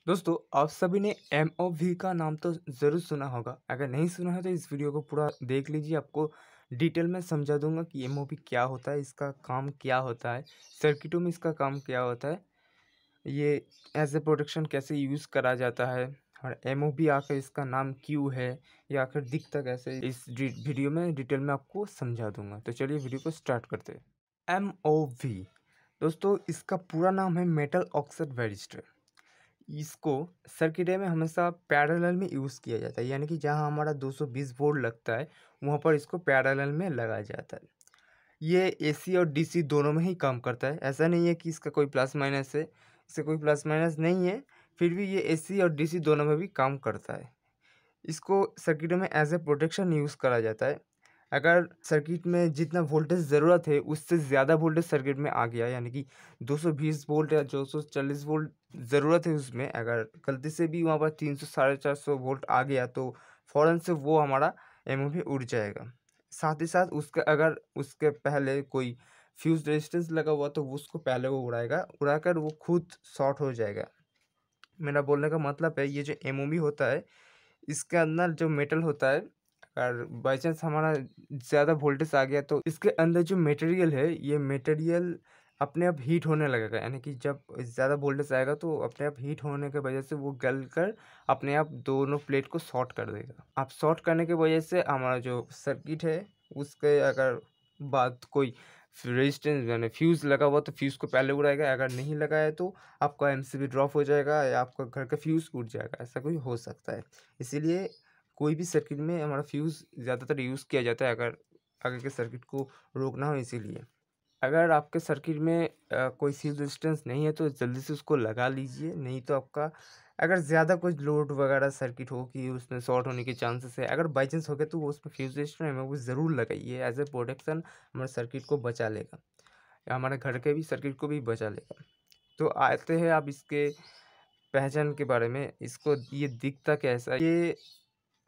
दोस्तों, आप सभी ने एमओवी का नाम तो ज़रूर सुना होगा। अगर नहीं सुना है तो इस वीडियो को पूरा देख लीजिए। आपको डिटेल में समझा दूंगा कि एमओवी क्या होता है, इसका काम क्या होता है, सर्किटों में इसका काम क्या होता है, ये एज ए प्रोटेक्शन कैसे यूज़ करा जाता है और एमओवी आखिर इसका नाम क्यों है, या आखिर दिखता कैसे है। इस वीडियो में डिटेल में आपको समझा दूंगा। तो चलिए वीडियो को स्टार्ट करते हैं। एमओवी दोस्तों, इसका पूरा नाम है मेटल ऑक्साइड वारिस्टर। इसको सर्किट में हमेशा पैरेलल में यूज़ किया जाता है, यानी कि जहाँ हमारा 220 वोल्ट लगता है वहाँ पर इसको पैरेलल में लगाया जाता है। ये एसी और डीसी दोनों में ही काम करता है। ऐसा नहीं है कि इसका कोई प्लस माइनस है, इसका कोई प्लस माइनस नहीं है, फिर भी ये एसी और डीसी दोनों में भी काम करता है। इसको सर्किटों में एज ए प्रोटेक्शन यूज़ करा जाता है। अगर सर्किट में जितना वोल्टेज ज़रूरत है उससे ज़्यादा वोल्टेज सर्किट में आ गया, यानी कि 220 वोल्ट या 240 वोल्ट ज़रूरत है उसमें, अगर गलती से भी वहाँ पर 300 साढ़े 400 वोल्ट आ गया तो फ़ौरन से वो हमारा एमओवी उड़ जाएगा। साथ ही साथ उसका अगर उसके पहले कोई फ्यूज़ रेजिस्टेंस लगा हुआ तो वो उसको पहले वो उड़ाएगा, उड़ाकर वो खुद शॉर्ट हो जाएगा। मेरा बोलने का मतलब है, ये जो एमओवी होता है इसके अंदर जो मेटल होता है, अगर बाई चांस हमारा ज़्यादा वोल्टेज आ गया तो इसके अंदर जो मटेरियल है, ये मटेरियल अपने आप हीट होने लगेगा। यानी कि जब ज़्यादा वोल्टेज आएगा तो अपने आप हीट होने की वजह से वो गल कर अपने आप दोनों प्लेट को शॉर्ट कर देगा। अब शॉर्ट करने की वजह से हमारा जो सर्किट है उसके अगर बात कोई रेजिस्टेंस यानी फ्यूज़ लगा हुआ तो फ्यूज़ को पहले उड़ाएगा, अगर नहीं लगा है तो आपका एमसीबी ड्रॉप हो जाएगा या आपका घर का फ्यूज़ उड़ जाएगा, ऐसा कोई हो सकता है। इसीलिए कोई भी सर्किट में हमारा फ्यूज़ ज़्यादातर यूज़ किया जाता है, अगर आगे के सर्किट को रोकना हो इसीलिए। अगर आपके सर्किट में कोई फ्यूज़ रेजिस्टेंस नहीं है तो जल्दी से उसको लगा लीजिए, नहीं तो आपका अगर ज़्यादा कुछ लोड वगैरह सर्किट हो कि उसमें शॉर्ट होने के चांसेस है, अगर बाई चांस हो गया तो वो उसमें फ्यूज़ रेजिस्टर है वो ज़रूर लगाइए। एज ए प्रोटेक्शन हमारे सर्किट को बचा लेगा या हमारे घर के भी सर्किट को भी बचा लेगा। तो आते हैं आप इसके पहचान के बारे में। इसको ये दिखता कैसा है, ये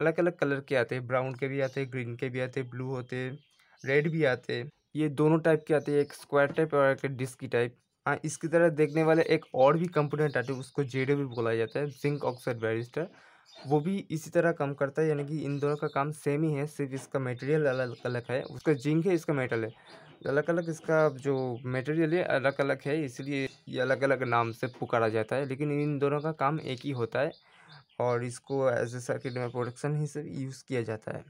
अलग अलग कलर के आते हैं, ब्राउन के भी आते हैं, ग्रीन के भी आते हैं, ब्लू होते हैं, रेड भी आते हैं। ये दोनों टाइप के आते हैं, एक स्क्वायर टाइप और एक डिस्की टाइप। हाँ, इसकी तरह देखने वाले एक और भी कंपोनेंट आते हैं, उसको जेडो भी बोला जाता है, जिंक ऑक्साइड बैरिस्टर। वो भी इसी तरह काम करता है, यानी कि इन दोनों का काम सेम ही है, सिर्फ इसका मटेरियल अलग अलग है। उसका जिंक है, इसका मेटल है, अलग अलग इसका जो मटेरियल है अलग अलग है, इसलिए ये अलग अलग नाम से पुकारा जाता है, लेकिन इन दोनों का काम एक ही होता है और इसको एज ए सर्किट में प्रोटेक्शन ही से यूज़ किया जाता है।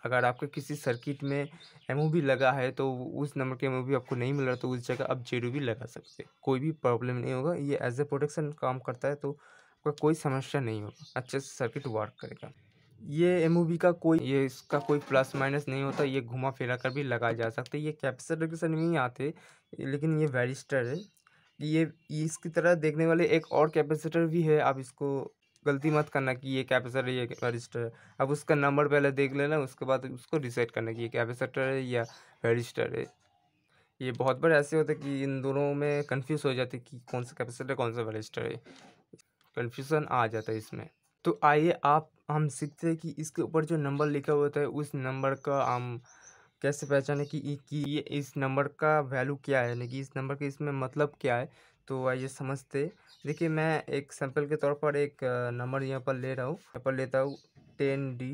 अगर आपके किसी सर्किट में एमओवी लगा है तो उस नंबर के एमओवी आपको नहीं मिल रहा तो उस जगह आप जीरो भी लगा सकते हैं, कोई भी प्रॉब्लम नहीं होगा। ये एज ए प्रोटेक्शन काम करता है तो आपका कोई समस्या नहीं होगा, अच्छे से सर्किट वर्क करेगा। ये एमओवी का कोई ये इसका कोई प्लस माइनस नहीं होता, ये घुमा फिरा कर भी लगाया जा सकता है। ये कैपेसिटर के साथ नहीं आते, लेकिन ये वैरिस्टर है। ये इसकी तरह देखने वाले एक और कैपेसिटर भी है, आप इसको गलती मत करना कि ये कैपेसिटर है ये वैरिस्टर है। अब उसका नंबर पहले देख लेना, उसके बाद उसको डिसाइड करना कि ये कैपेसिटर है या वैरिस्टर है। ये बहुत बार ऐसे होता है कि इन दोनों में कंफ्यूज हो जाते हैं कि कौन सा कैपेसिटर कौन सा वैरिस्टर है, कन्फ्यूज़न आ जाता है इसमें। तो आइए आप हम सीखते हैं कि इसके ऊपर जो नंबर लिखा होता है उस नंबर का हम कैसे पहचाने कि ये इस नंबर का वैल्यू क्या है, यानी कि इस नंबर का इसमें मतलब क्या है। तो आइए समझते हैं। देखिए, मैं एक सैंपल के तौर पर एक नंबर यहाँ पर ले रहा हूँ, यहाँ पर लेता हूँ 10D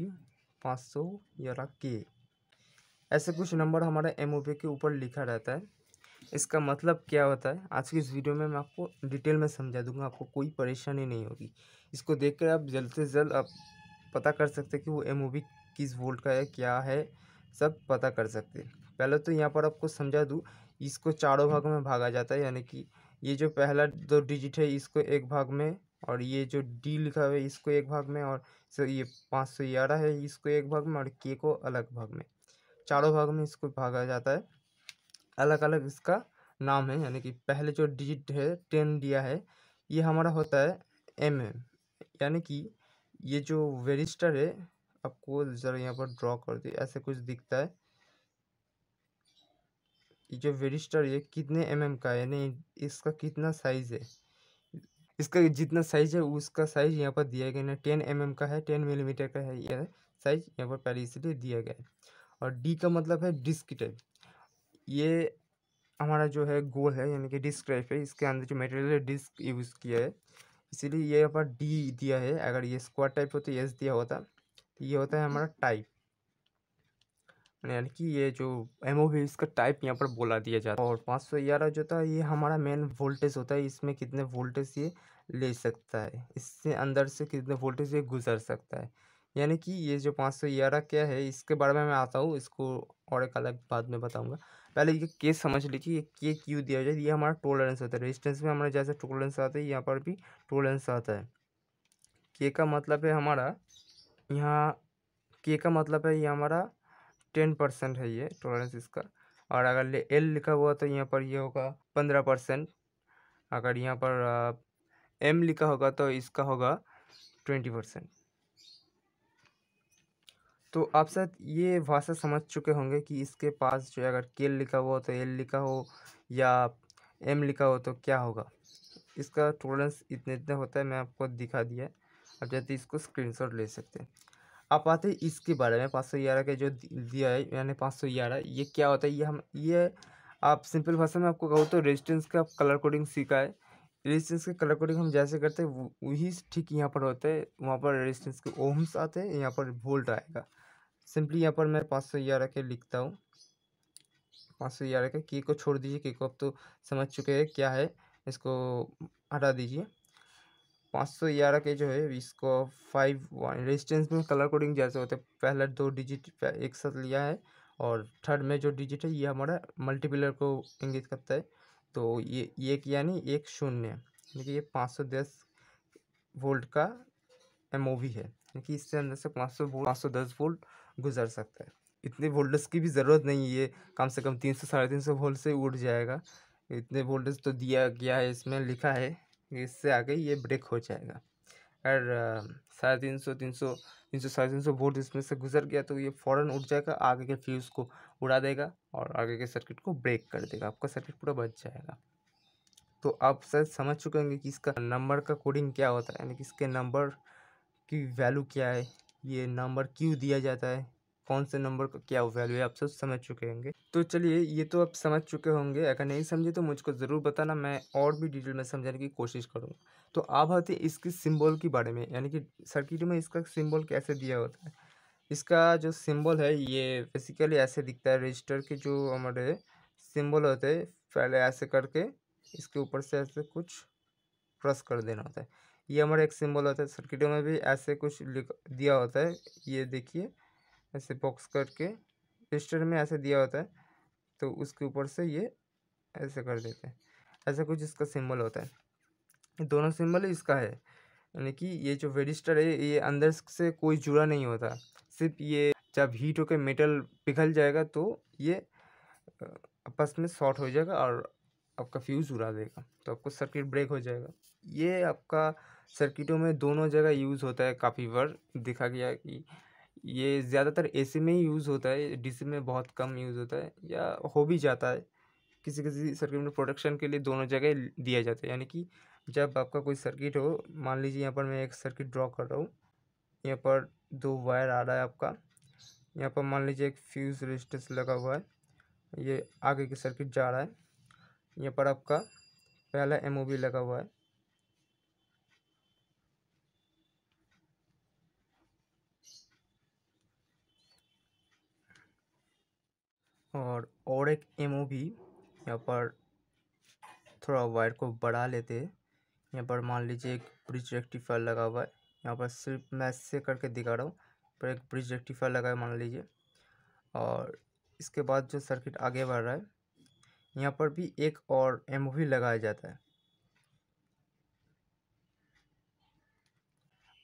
500 या के। ऐसे कुछ नंबर हमारे एमओवी के ऊपर लिखा रहता है। इसका मतलब क्या होता है आज की इस वीडियो में मैं आपको डिटेल में समझा दूंगा, आपको कोई परेशानी नहीं होगी। इसको देखकर आप जल्द से जल्द आप पता कर सकते हैं कि वो एमओवी किस वोल्ट का है, क्या है, सब पता कर सकते हैं। पहले तो यहाँ पर आपको समझा दूँ, इसको चारों भागों में भागा जाता है, यानी कि ये जो पहला 2 डिजिट है इसको एक भाग में, और ये जो डी लिखा हुआ है इसको एक भाग में, और ये 511 है इसको एक भाग में, और के को अलग भाग में, चारों भाग में इसको भागा जाता है। अलग अलग इसका नाम है, यानी कि पहले जो डिजिट है 10 दिया है ये हमारा होता है एम, यानी कि ये जो वेरिस्टर है, आपको ज़रा यहाँ पर ड्रॉ कर दिए ऐसे कुछ दिखता है। ये जो वेरिस्टर ये कितने का है, यानी इसका कितना साइज़ है, इसका जितना साइज़ है उसका साइज़ यहाँ पर दिया गया ना, 10 का है, 10 मिलीमीटर का है यह साइज़ यहाँ पर पहले इसलिए दिया गया है। और डी का मतलब है डिस्क टाइप। ये हमारा जो है गोल है, यानी कि डिस्क टाइप है, इसके अंदर जो मटेरियल है डिस्क यूज़ किया है। इसीलिए ये यहाँ पर डी दिया है। अगर ये स्क्वायर टाइप होता तो एस दिया होता, तो ये होता है हमारा टाइप, यानी कि ये जो एमओवी है इसका टाइप यहाँ पर बोला दिया जाता है। और 511 जो था ये हमारा मेन वोल्टेज होता है, इसमें कितने वोल्टेज ये ले सकता है, इससे अंदर से कितने वोल्टेज ये गुजर सकता है। यानी कि ये जो 511 क्या है इसके बारे में मैं आता हूँ, इसको और एक अलग बाद में बताऊंगा। पहले ये के समझ लीजिए, ये के क्यों दिया जाए। ये हमारा टोलरेंस होता है, रेजिस्टेंस में हमारा जैसे टोलरेंस आता है यहाँ पर भी टोलरेंस आता है। के का मतलब है हमारा यहाँ, के का मतलब है ये हमारा 10% है ये टॉलरेंस इसका। और अगर एल लिखा हुआ तो यहाँ पर ये होगा 15%। अगर यहाँ पर एम लिखा होगा तो इसका होगा 20%। तो आप शायद ये भाषा समझ चुके होंगे कि इसके पास जो अगर के लिखा हुआ हो तो एल लिखा हो या एम लिखा हो तो क्या होगा। इसका टॉलरेंस इतने इतने होता है, मैं आपको दिखा दिया है। आप चाहते इसको स्क्रीनशॉट ले सकते हैं। आप आते हैं इसके बारे में 511 के जो दिया है, यानी 511 ये क्या होता है। ये आप सिंपल भाषा में आपको कहूँ तो रेजिस्टेंस का कलर कोडिंग सीखा है। रेजिस्टेंस के कलर कोडिंग हम जैसे करते हैं वही ठीक यहाँ पर होता है। वहाँ पर रेजिस्टेंस के ओम्स आते हैं, यहाँ पर वोल्ट आएगा। सिंपली यहाँ पर मैं 511 के लिखता हूँ। 511 के की को छोड़ दीजिए, की को अब तो समझ चुके हैं क्या है, इसको हटा दीजिए। 511 के जो है इसको 5 रेजिस्टेंस में कलर कोडिंग जैसे होते हैं, पहला 2 डिजिट एक साथ लिया है और थर्ड में जो डिजिट है ये हमारा मल्टीप्लायर को इंगित करता है। तो ये एक यानी एक शून्य, देखिए ये 510 वोल्ट का एमओवी है, क्योंकि इससे अंदर से 510 वोल्ट गुजर सकता है। इतने वोल्टेज की भी ज़रूरत नहीं है, ये कम से कम 300 350 वोल्ट से उड़ जाएगा। इतने वोल्टेज तो दिया गया है, इसमें लिखा है, इससे आगे ये ब्रेक हो जाएगा। अगर 350 300 350 वोल्ट इसमें से गुजर गया तो ये फ़ौरन उठ जाएगा, आगे के फ्यूज़ को उड़ा देगा और आगे के सर्किट को ब्रेक कर देगा, आपका सर्किट पूरा बच जाएगा। तो आप शायद समझ चुके होंगे कि इसका नंबर का कोडिंग क्या होता है, यानी कि इसके नंबर की वैल्यू क्या है, ये नंबर क्यों दिया जाता है, कौन से नंबर का क्या वैल्यू है, आप सब समझ चुके होंगे। तो चलिए ये तो आप समझ चुके होंगे, अगर नहीं समझे तो मुझको ज़रूर बताना, मैं और भी डिटेल में समझाने की कोशिश करूँगा। तो आप आते हैं इसकी सिंबल के बारे में, यानी कि सर्किट में इसका सिंबल कैसे दिया होता है। इसका जो सिंबल है ये बेसिकली ऐसे दिखता है। रजिस्टर के जो हमारे सिंबल होते हैं पहले ऐसे करके इसके ऊपर से ऐसे कुछ प्रेस कर देना होता है, ये हमारा एक सिंबल होता है। सर्किटों में भी ऐसे कुछ लिख दिया होता है, ये देखिए ऐसे बॉक्स करके रजिस्टर में ऐसे दिया होता है, तो उसके ऊपर से ये ऐसे कर देते हैं, ऐसा कुछ इसका सिंबल होता है। दोनों सिंबल इसका है, यानी कि ये जो रजिस्टर है ये अंदर से कोई जुड़ा नहीं होता, सिर्फ ये जब हीट होकर मेटल पिघल जाएगा तो ये अ, आपस में शॉर्ट हो जाएगा और आपका फ्यूज़ उड़ा देगा, तो आपको सर्किट ब्रेक हो जाएगा। ये आपका सर्किटों में दोनों जगह यूज़ होता है, काफ़ी बार देखा गया कि ये ज़्यादातर एसी में ही यूज़ होता है, डीसी में बहुत कम यूज़ होता है या हो भी जाता है। किसी किसी सर्किट में प्रोटेक्शन के लिए दोनों जगह दिया जाता है, यानी कि जब आपका कोई सर्किट हो, मान लीजिए यहाँ पर मैं एक सर्किट ड्रॉ कर रहा हूँ, यहाँ पर 2 वायर आ रहा है आपका, यहाँ पर मान लीजिए एक फ्यूज़ रेजिस्टेंस लगा हुआ है, ये आगे की सर्किट जा रहा है, यहाँ पर आपका पहला एमओवी लगा हुआ है, और एक एमओवी यहाँ पर थोड़ा वायर को बढ़ा लेते हैं। यहाँ पर मान लीजिए एक ब्रिज रेक्टिफायर लगा हुआ है, यहाँ पर सिर्फ मैं ऐसे करके दिखा रहा हूँ, पर एक ब्रिज रेक्टिफायर लगा है मान लीजिए। और इसके बाद जो सर्किट आगे बढ़ रहा है, यहाँ पर भी एक और एमओवी लगाया जाता है।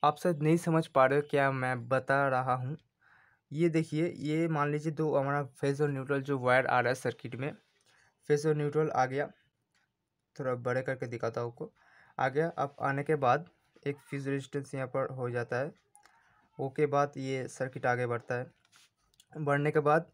आप शायद नहीं समझ पा रहे हो क्या मैं बता रहा हूँ। ये देखिए, ये मान लीजिए दो हमारा फेज और न्यूट्रल जो वायर आ रहा है सर्किट में, फेज और न्यूट्रल आ गया, थोड़ा बड़े करके दिखाता हूँ आपको। आ गया, अब आने के बाद एक फ्यूज रेजिस्टेंस यहाँ पर हो जाता है, ओके बाद ये सर्किट आगे बढ़ता है। बढ़ने के बाद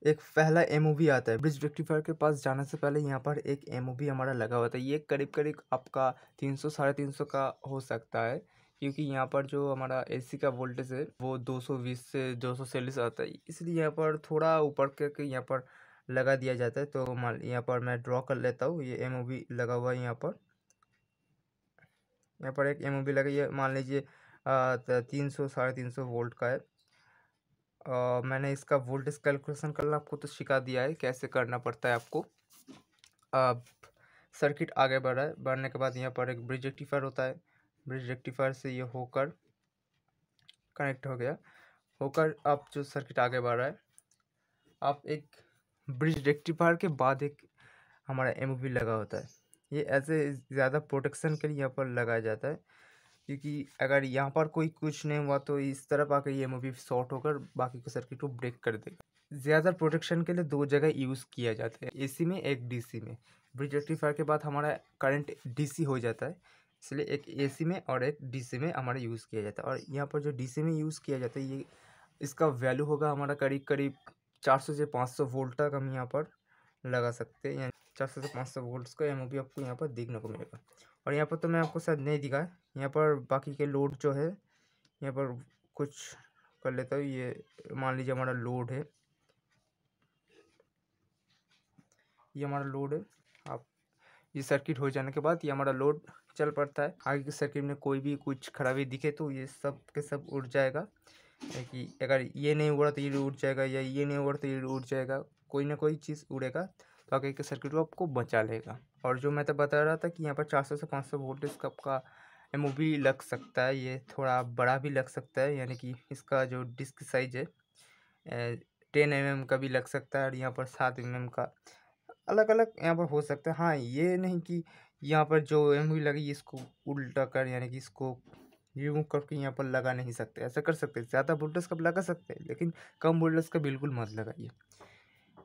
एक पहला एमओवी आता है, ब्रिज रेक्टिफायर के पास जाने से पहले यहाँ पर एक एमओवी हमारा लगा हुआ था। ये करीब करीब आपका 300 350 का हो सकता है, क्योंकि यहाँ पर जो हमारा एसी का वोल्टेज है वो 220 से 240 आता है, इसलिए यहाँ पर थोड़ा ऊपर करके यहाँ पर लगा दिया जाता है। तो मान यहाँ पर मैं ड्रॉ कर लेता हूँ, ये एमओवी लगा हुआ है यहाँ पर, यहाँ पर एक एमओवी लगा, ये मान लीजिए 300 350 वोल्ट का है। मैंने इसका वोल्टेज कैलकुलेशन करना आपको तो सिखा दिया है कैसे करना पड़ता है आपको। अब सर्किट आगे बढ़ रहा है, बढ़ने के बाद यहाँ पर एक ब्रिज रेक्टिफायर होता है, ब्रिज रेक्टिफायर से ये होकर कनेक्ट हो गया, होकर अब जो सर्किट आगे बढ़ रहा है, आप एक ब्रिज रेक्टिफायर के बाद एक हमारा एमओवी लगा होता है। ये ऐसे ज़्यादा प्रोटेक्शन के लिए यहाँ पर लगाया जाता है, क्योंकि अगर यहाँ पर कोई कुछ नहीं हुआ तो इस तरफ आकर ये एमओवी शॉर्ट होकर बाकी के सर्किट को ब्रेक कर देगा। ज़्यादा प्रोटेक्शन के लिए दो जगह यूज़ किया जाता है, एसी में एक डीसी में। ब्रिज रेक्टिफायर के बाद हमारा करंट डीसी हो जाता है, इसलिए एक एसी में और एक डीसी में हमारा यूज़ किया जाता है। और यहाँ पर जो डीसी में यूज़ किया जाता है, ये इसका वैल्यू होगा हमारा करीब करीब 400 से 500 वोल्ट तक हम यहाँ पर लगा सकते हैं। यानी 400 से 500 वोल्ट्स का एमओवी आपको यहाँ पर देखने को मिलेगा। और यहाँ पर तो मैं आपको शायद नहीं दिखा, यहाँ पर बाकी के लोड जो है, यहाँ पर कुछ कर लेता हूँ। ये मान लीजिए हमारा लोड है, ये हमारा लोड है। आप ये सर्किट हो जाने के बाद ये हमारा लोड चल पड़ता है। आगे के सर्किट में कोई भी कुछ खराबी दिखे तो ये सब के सब उड़ जाएगा, कि अगर ये नहीं उड़ा तो ये उड़ जाएगा, या ये नहीं उड़ा तो ये उड़ जाएगा, कोई ना कोई चीज़ उड़ेगा तो आगे के सर्किट को आपको बचा लेगा। और जो मैं तो बता रहा था कि यहाँ पर 400 से 500 वोल्टेज का आपका एमओवी लग सकता है, ये थोड़ा बड़ा भी लग सकता है, यानी कि इसका जो डिस्क साइज है 10 mm का भी लग सकता है, और यहाँ पर 7 mm का, अलग अलग यहाँ पर हो सकता है। हाँ, ये नहीं कि यहाँ पर जो एमवी लगी इसको उल्टा कर, यानी कि इसको रिमूव करके यहाँ पर लगा नहीं सकते, ऐसा कर सकते। ज़्यादा वोल्टेज का लगा सकते हैं, लेकिन कम वोल्टेज का बिल्कुल मत लगाइए,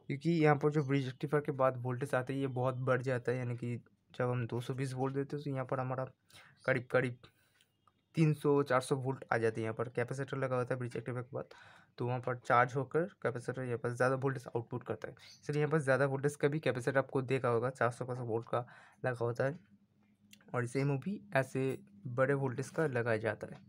क्योंकि यहाँ पर जो ब्रिज रेक्टिफायर के बाद वोल्टेज आते हैं ये बहुत बढ़ जाता है। यानी कि जब हम 220 वोल्ट देते हैं तो यहाँ पर हमारा करीब करीब 300-400 वोल्ट आ जाते हैं। यहाँ पर कैपेसिटर लगा होता है ब्रिज रेक्टिफायर के बाद, तो वहाँ पर चार्ज होकर कैपेसिटर यहाँ पर ज़्यादा वोल्टेज आउटपुट करता है। इसलिए यहाँ पर ज़्यादा वोल्टेज का भी कैपेसिटर आपको देखा होगा 400-500 वोल्ट का लगा होता है, और इसे में भी ऐसे बड़े वोल्टेज का लगाया जाता है।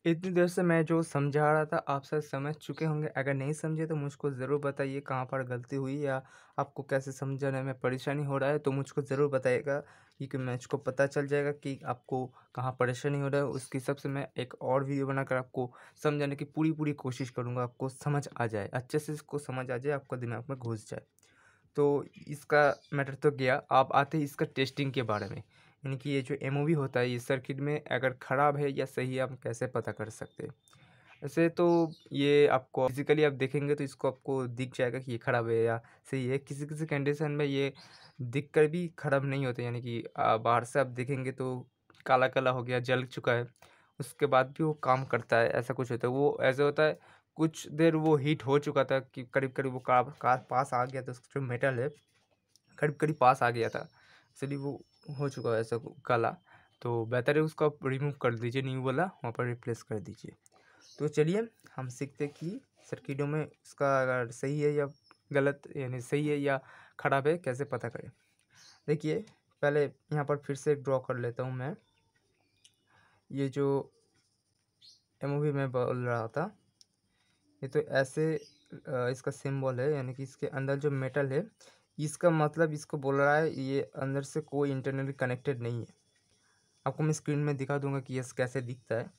इतनी देर से मैं जो समझा रहा था आप सब समझ चुके होंगे। अगर नहीं समझे तो मुझको ज़रूर बताइए कहाँ पर गलती हुई, या आपको कैसे समझाने में परेशानी हो रहा है तो मुझको ज़रूर बताइएगा, क्योंकि मुझको पता चल जाएगा कि आपको कहाँ परेशानी हो रहा है। उसके हिसाब से मैं एक और वीडियो बनाकर आपको समझाने की पूरी कोशिश करूँगा, आपको समझ आ जाए, अच्छे से इसको समझ आ जाए, आपका दिमाग में घुस जाए। तो इसका मैटर तो गया, आप आते हैं इसका टेस्टिंग के बारे में। यानी कि ये जो एमओवी होता है ये सर्किट में अगर ख़राब है या सही है, हम कैसे पता कर सकते हैं। ऐसे तो ये आपको फिजिकली आप देखेंगे तो इसको आपको दिख जाएगा कि ये ख़राब है या सही है। किसी किसी कंडीशन में ये दिख कर भी ख़राब नहीं होते, यानी कि बाहर से आप देखेंगे तो काला काला हो गया, जल चुका है, उसके बाद भी वो काम करता है, ऐसा कुछ होता है। वो ऐसे होता है कुछ देर वो हीट हो चुका था कि करीब करीब वो पास आ गया था, उसका जो मेटल है करीब करीब पास आ गया था, इसलिए वो हो चुका है ऐसा काला। तो बेहतर है उसको आप रिमूव कर दीजिए, न्यू वाला वहाँ पर रिप्लेस कर दीजिए। तो चलिए हम सीखते कि सर्किटों में इसका अगर सही है या गलत, यानी सही है या ख़राब है, कैसे पता करें। देखिए पहले यहाँ पर फिर से ड्रॉ कर लेता हूँ मैं। ये जो एमओवी में बोल रहा था, ये तो ऐसे इसका सिंबल है, यानी कि इसके अंदर जो मेटल है, इसका मतलब इसको बोल रहा है ये अंदर से कोई इंटरनली कनेक्टेड नहीं है। आपको मैं स्क्रीन में दिखा दूंगा कि ये कैसे दिखता है।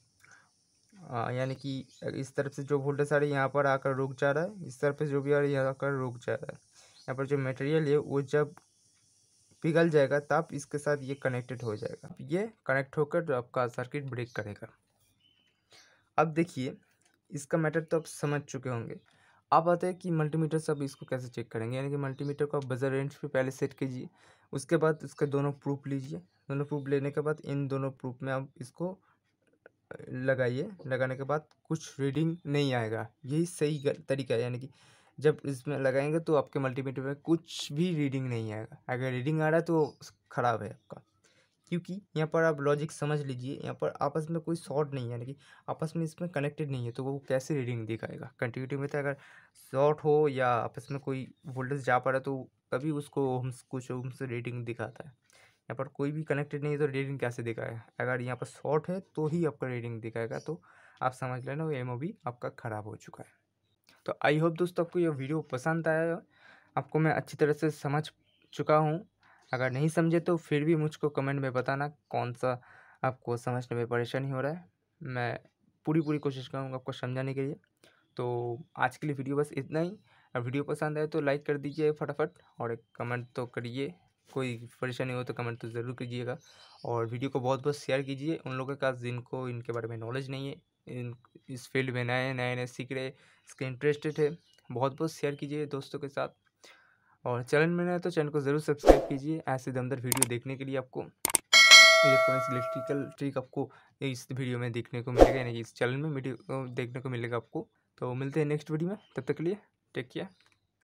यानी कि इस तरफ से जो वोल्टेज आ रही है यहाँ पर आकर रुक जा रहा है, इस तरफ से जो भी आ रही है यहाँ आकर रुक जा रहा है। यहाँ पर जो मटेरियल है वो जब पिघल जाएगा तब इसके साथ ये कनेक्टेड हो जाएगा, ये कनेक्ट होकर आपका सर्किट ब्रेक करेगा। अब देखिए इसका मैटर तो आप समझ चुके होंगे। आप आते हैं कि मल्टीमीटर से आप इसको कैसे चेक करेंगे। यानी कि मल्टीमीटर को आप बजर रेंज पे पहले सेट कीजिए, उसके बाद इसके दोनों प्रूफ लीजिए, दोनों प्रूफ लेने के बाद इन दोनों प्रूफ में आप इसको लगाइए। लगाने के बाद कुछ रीडिंग नहीं आएगा, यही सही तरीका है। यानी कि जब इसमें लगाएंगे तो आपके मल्टीमीटर में कुछ भी रीडिंग नहीं आएगा। अगर रीडिंग आ रहा है तो ख़राब है आपका, क्योंकि यहाँ पर आप लॉजिक समझ लीजिए, यहाँ पर आपस में कोई शॉर्ट नहीं है, यानी कि आपस में इसमें कनेक्टेड नहीं है, तो वो कैसे रीडिंग दिखाएगा। कंटिन्यूटी में तो अगर शॉर्ट हो या आपस में कोई वोल्टेज जा पा रहा है तो तभी उसको ओम्स कुछ ओम्स से रीडिंग दिखाता है। यहाँ पर कोई भी कनेक्टेड नहीं है तो रीडिंग कैसे दिखाएगा। अगर यहाँ पर शॉर्ट है तो ही आपका रीडिंग दिखाएगा, तो आप समझ लेना वो एमओवी आपका ख़राब हो चुका है। तो आई होप दोस्तों आपको ये वीडियो पसंद आया, आपको मैं अच्छी तरह से समझ चुका हूँ। अगर नहीं समझे तो फिर भी मुझको कमेंट में बताना कौन सा आपको समझने में परेशानी हो रहा है। मैं पूरी कोशिश करूँगा आपको समझाने के लिए। तो आज के लिए वीडियो बस इतना ही। वीडियो पसंद आए तो लाइक कर दीजिए फटाफट, और एक कमेंट तो करिए। कोई परेशानी हो तो कमेंट तो ज़रूर कीजिएगा, और वीडियो को बहुत शेयर कीजिए उन लोगों के पास जिनको इनके बारे में नॉलेज नहीं है, इस फील्ड में नए सीख रहे, इसके इंटरेस्टेड है। बहुत शेयर कीजिए दोस्तों के साथ, और चैनल में नए तो चैनल को ज़रूर सब्सक्राइब कीजिए ऐसे दमदार वीडियो देखने के लिए। आपको इलेक्ट्रॉनिक्स इलेक्ट्रिकल ट्रिक आपको इस वीडियो में देखने को मिलेगा, यानी इस चैनल में वीडियो देखने को मिलेगा आपको। तो मिलते हैं नेक्स्ट वीडियो में, तब तक के लिए टेक केयर।